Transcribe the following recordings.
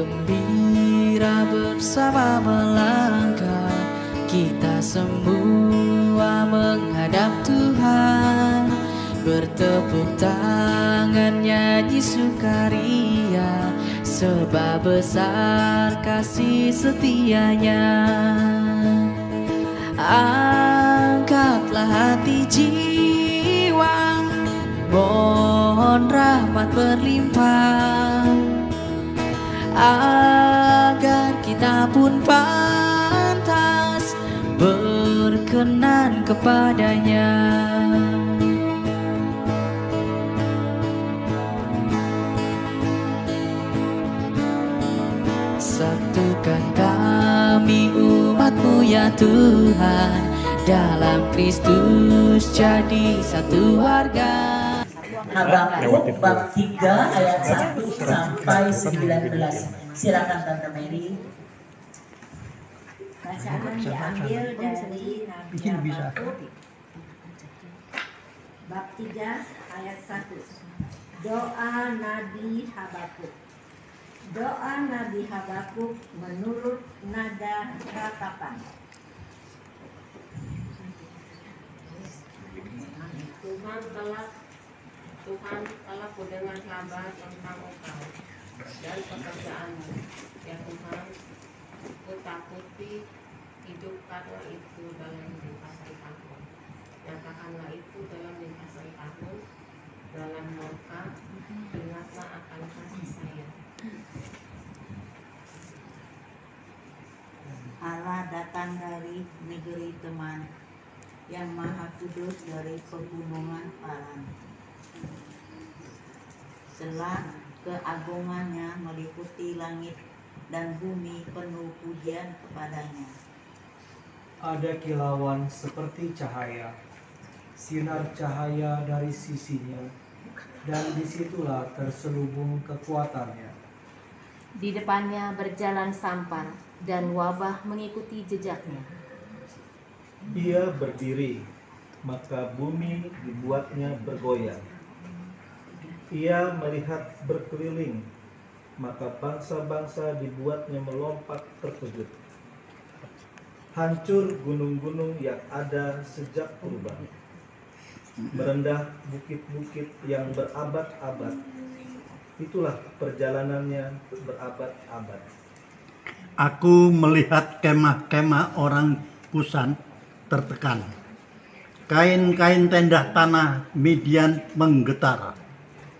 gembira bersama melangkah, kita semua menghadap Tuhan, bertepuk tangan nyanyi sukaria, sebab besar kasih setianya. Angkatlah hati jiwa, mohon rahmat berlimpah, agar kita pun pantas berkenan kepadanya. Satukan kami umat-Mu ya Tuhan, dalam Kristus jadi satu harga. Habakuk bab 3 ayat 1 sampai 19. Silakan Tante Mary. Bacaan diambil dari Nabi Habakuk bab 3 ayat 1. Doa Nabi Habakuk. Doa Nabi Habakuk menurut nada ratapan. Tuhan telah mendengar kabar tentang engkau dan pekerjaanmu, ya Tuhan. Kutakuti hidup karena itu dalam lintasan tahun. Nyatakanlah itu dalam lintasan tahun, dalam murka ingatlah akan kasih sayang. Allah datang dari negeri teman, yang maha kudus dari pegunungan Paran. Selah keagungannya meliputi langit dan bumi penuh pujian kepadanya. Ada kilauan seperti cahaya, sinar cahaya dari sisinya, dan disitulah terselubung kekuatannya. Di depannya berjalan sampar, dan wabah mengikuti jejaknya. Dia berdiri, maka bumi dibuatnya bergoyang. Ia melihat berkeliling, maka bangsa-bangsa dibuatnya melompat terkejut. Hancur gunung-gunung yang ada sejak purba, merendah bukit-bukit yang berabad-abad. Itulah perjalanannya berabad-abad. Aku melihat kemah-kemah orang Kusan tertekan. Kain-kain tenda tanah Midian menggetar.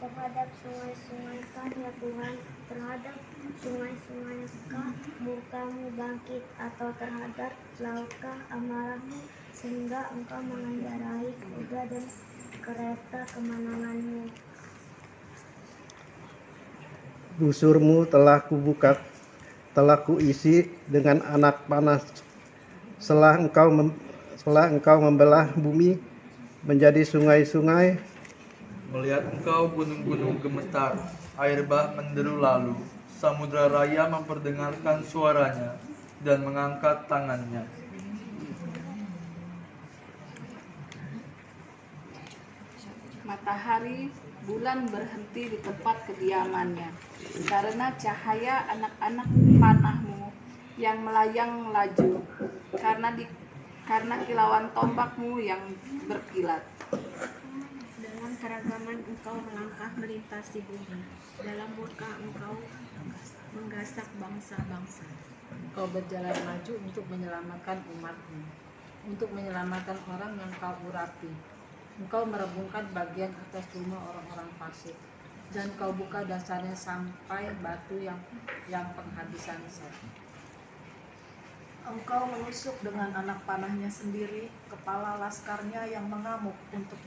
Terhadap sungai-sungai kah ya Tuhan, terhadap sungai-sungai kah murka-Mu bangkit, atau terhadap lautkah amarah-Mu, sehingga Engkau mengendarai kuda dan kereta kemenangan-Mu. Busur-Mu telah kubuka, telah kuisi dengan anak panas. Setelah engkau membelah bumi menjadi sungai-sungai, melihat engkau gunung-gunung gemetar, air bah menderu lalu, samudra raya memperdengarkan suaranya dan mengangkat tangannya. Matahari, bulan berhenti di tempat kediamannya, karena cahaya anak-anak panah-Mu yang melayang laju, karena kilauan tombak-Mu yang berkilat. Dalam keragaman Engkau melangkah melintasi bumi, dalam murka Engkau menggasak bangsa-bangsa. Engkau berjalan maju untuk menyelamatkan umat-Mu, untuk menyelamatkan orang yang Kau urapi. Engkau merebungkan bagian atas rumah orang-orang fasik, dan Kau buka dasarnya sampai batu yang penghabisan set. Engkau menusuk dengan anak panahnya sendiri, kepala laskarnya yang mengamuk untuk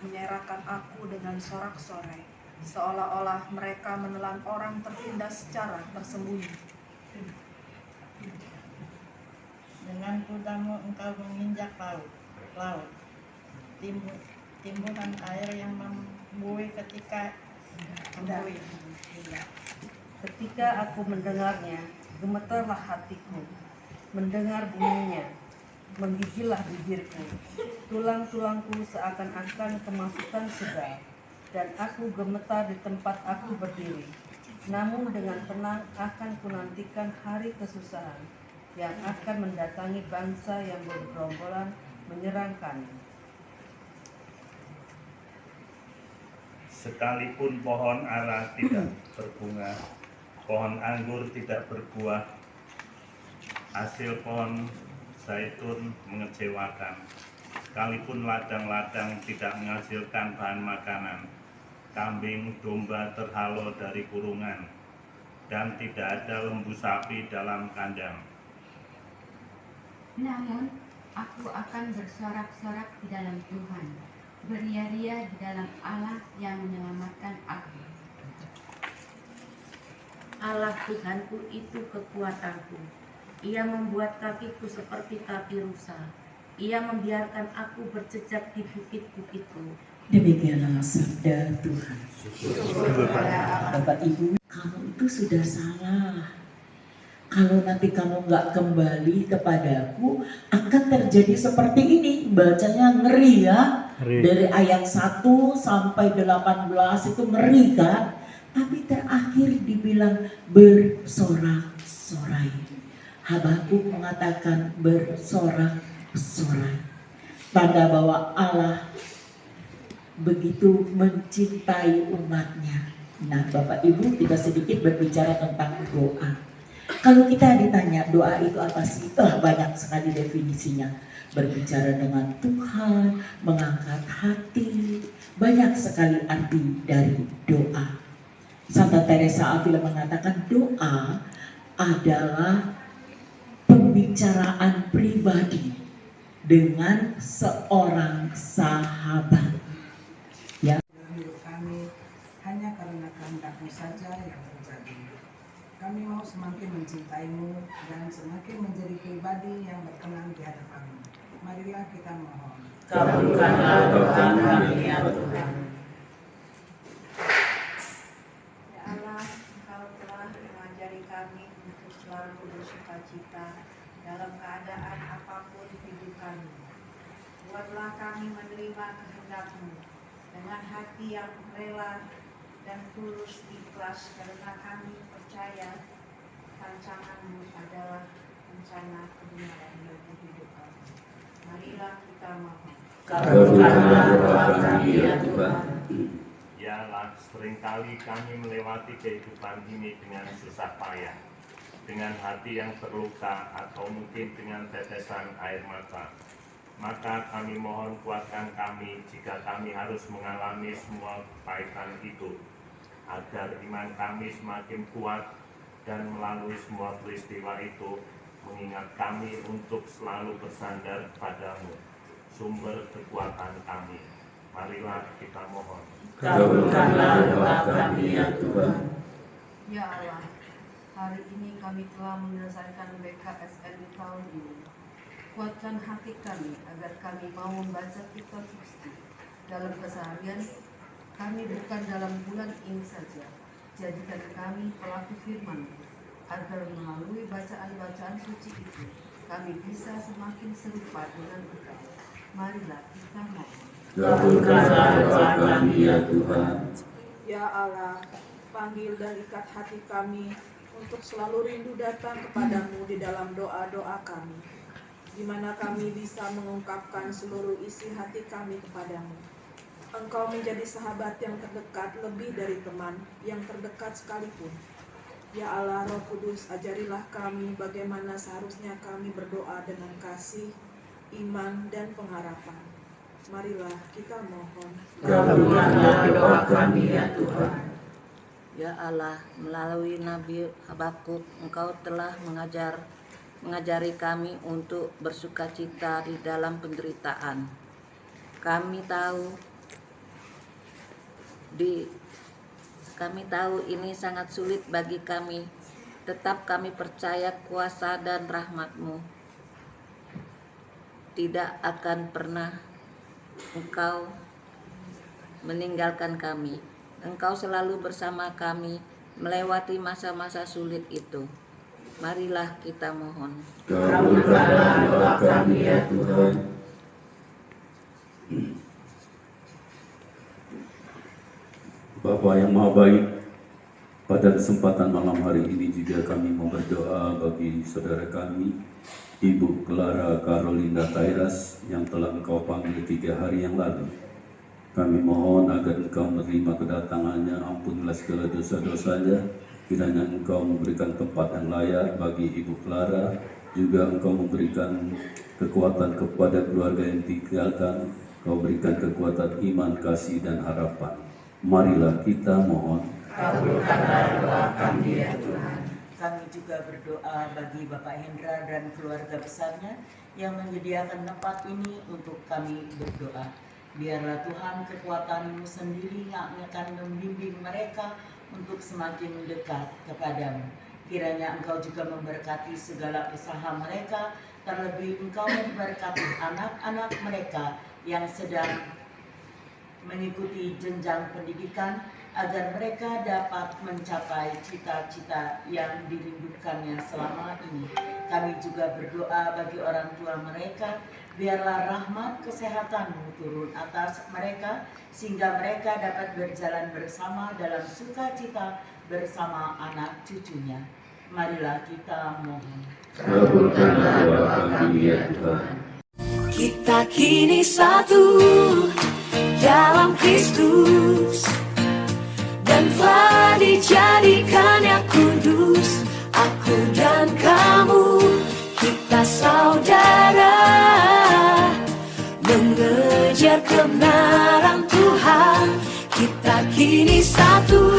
menyerahkan aku dengan sorak-sorai, seolah-olah mereka menelan orang tertindas secara tersembunyi. Dengan kudamu Engkau menginjak laut, timbuhan air yang membuih ketika Ketika aku mendengarnya, gemetarlah hatiku. Mendengar bunyinya, menggigillah bibirku. Tulang-tulangku seakan-akan kemasukan segar, dan aku gemetar di tempat aku berdiri. Namun dengan tenang akan kunantikan hari kesusahan yang akan mendatangi bangsa yang bergerombolan menyerang kami. Sekalipun pohon ara tidak berbunga, pohon anggur tidak berbuah, hasil pohon zaitun mengecewakan. Sekalipun ladang-ladang tidak menghasilkan bahan makanan, kambing domba terhalau dari kurungan, dan tidak ada lembu sapi dalam kandang. Namun aku akan bersorak-sorak di dalam Tuhan, beria-ria di dalam Allah yang menyelamatkan aku. Allah Tuhanku itu kekuatanku. Ia membuat kakiku seperti kaki rusa. Ia membiarkan aku berjejak di bukit-bukitku. Demikianlah sabda Tuhan. Bapak Ibu, kamu itu sudah salah. Kalau nanti kamu nggak kembali kepadaku, akan terjadi seperti ini. Bacanya ngeri ya. Dari ayat 1 sampai 18 itu ngeri kan. Tapi terakhir dibilang bersorak-sorai. Habakuk mengatakan bersorak-sorai. Tanda bahwa Allah begitu mencintai umatnya. Nah Bapak Ibu, kita sedikit berbicara tentang doa. Kalau kita ditanya doa itu apa sih? Banyak sekali definisinya. Berbicara dengan Tuhan, mengangkat hati, banyak sekali arti dari doa. Santa Teresa Avila mengatakan doa adalah pembicaraan pribadi dengan seorang sahabat. Ya. Hidup kami hanya karena kehendak-Mu saja yang terjadi. Kami mau semakin mencintaimu dan semakin menjadi pribadi yang berkenan di hadapan-Mu. Marilah kita mohon. Kabulkanlah doa kami ya Tuhan. Ya Allah, Engkau telah mengajari kami untuk selalu bersukacita dalam keadaan apapun hidup kami. Buatlah kami menerima kehendak-Mu dengan hati yang rela dan tulus ikhlas, karena kami percaya rancangan-Mu adalah rencana kebenaran bagi hidup kami. Marilah kita mohon. Kabulkanlah doa kami ya Tuhan. Ya Allah, seringkali kami melewati kehidupan ini dengan susah payah, dengan hati yang terluka atau mungkin dengan tetesan air mata. Maka kami mohon kuatkan kami jika kami harus mengalami semua kepahitan itu, agar iman kami semakin kuat dan melalui semua peristiwa itu mengingat kami untuk selalu bersandar padamu, sumber kekuatan kami. Marilah kita mohon. Kabulkanlah doa kami ya Tuhan. Ya Allah, hari ini kami telah menyelesaikan BKSN tahun ini. Kuatkan hati kami agar kami mau membaca kitab suci dalam keseharian kami, bukan dalam bulan ini saja. Jadikan kami pelaku firman, agar melalui bacaan-bacaan suci itu kami bisa semakin serupa dengan Engkau. Marilah kita mohon. Kabulkanlah doa kami ya Tuhan. Ya Allah, panggil dan ikat hati kami untuk selalu rindu datang kepadamu di dalam doa-doa kami, di mana kami bisa mengungkapkan seluruh isi hati kami kepadamu. Engkau menjadi sahabat yang terdekat lebih dari teman yang terdekat sekalipun. Ya Allah, Roh Kudus, ajarilah kami bagaimana seharusnya kami berdoa dengan kasih, iman, dan pengharapan. Marilah kita mohon. Kabulkanlah doa kami ya Tuhan. Ya Allah, melalui Nabi Habakuk, Engkau telah mengajari kami untuk bersukacita di dalam penderitaan. Kami tahu ini sangat sulit bagi kami, tetap kami percaya kuasa dan rahmat-Mu tidak akan pernah Engkau meninggalkan kami. Engkau selalu bersama kami melewati masa-masa sulit itu. Marilah kita mohon. Kabulkanlah doa kami ya Tuhan. Bapa yang Maha Baik, Pada kesempatan malam hari ini juga kami mau berdoa bagi saudara kami, Ibu Clara Carolina Tairas yang telah Engkau panggil 3 hari yang lalu. Kami mohon agar Engkau menerima kedatangannya, ampunilah segala dosa-dosanya, kiranya Engkau memberikan tempat yang layak bagi Ibu Clara, juga Engkau memberikan kekuatan kepada keluarga yang ditinggalkan, Engkau berikan kekuatan iman, kasih, dan harapan. Marilah kita mohon. Kabulkanlah doa kami ya Tuhan. Kami juga berdoa bagi Bapak Hendra dan keluarga besarnya yang menyediakan tempat ini untuk kami berdoa. Biarlah Tuhan kekuatan-Mu sendiri yang akan membimbing mereka untuk semakin dekat kepadamu. Kiranya Engkau juga memberkati segala usaha mereka, terlebih Engkau memberkati anak-anak mereka yang sedang mengikuti jenjang pendidikan, agar mereka dapat mencapai cita-cita yang dirindukannya selama ini. Kami juga berdoa bagi orang tua mereka, biarlah rahmat kesehatan-Mu turun atas mereka, sehingga mereka dapat berjalan bersama dalam sukacita bersama anak cucunya. Marilah kita mohon. Kabulkanlah doa kami ya Tuhan. Kita kini satu dalam Kristus, dan telah dijadikannya kudus. Aku dan kamu, kita saudara, mengejar kebenaran Tuhan. Kita kini satu